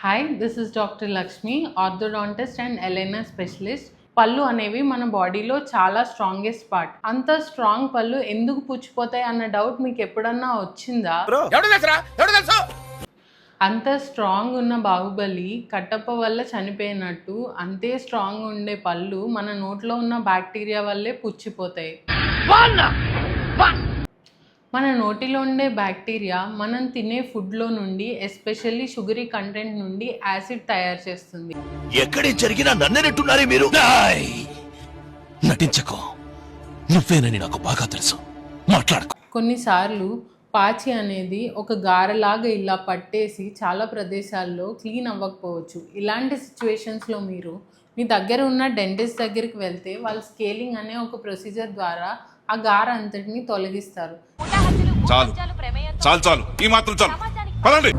Hi, this is doctor Lakshmi, orthodontist and aligner specialist. పళ్ళు అనేవి మన బాడీలో చాలా స్ట్రాంగెస్ట్ పార్ట్. అంత స్ట్రాంగ్ పళ్ళు ఎందుకు పుచ్చిపోతాయి అన్న డౌట్ మీకు ఎప్పుడన్నా వచ్చిందా? అంత స్ట్రాంగ్ ఉన్న బాహుబలి కట్టప్ప వల్ల చనిపోయినట్టు అంతే స్ట్రాంగ్ ఉండే పళ్ళు మన నోట్లో ఉన్న బ్యాక్టీరియా వల్లే పుచ్చిపోతాయి. మన నోటిలో ఉండే బ్యాక్టీరియా మనం తినే ఫుడ్లో నుండి, ఎస్పెషల్లీ షుగరీ కంటెంట్ నుండి యాసిడ్ తయారు చేస్తుంది. ఎక్కడే జరిగినా నన్నెట్టున్నారే మీరు. నటించకు, నువ్వేనని నాకు బాగా తెలుసు, మాట్లాడకు. కొన్నిసార్లు పాచి అనేది ఒక గారలాగా ఇలా పట్టేసి చాలా ప్రదేశాల్లో క్లీన్ అవ్వకపోవచ్చు. ఇలాంటి సిచ్యువేషన్స్లో మీరు మీ దగ్గర ఉన్న డెంటిస్ట్ దగ్గరికి వెళ్తే వాళ్ళు స్కేలింగ్ అనే ఒక ప్రొసీజర్ ద్వారా ఆ గార అంతటిని తొలగిస్తారు. చాలు చాలు చాలు, ఈ మాత్రం చాలు, పదండి.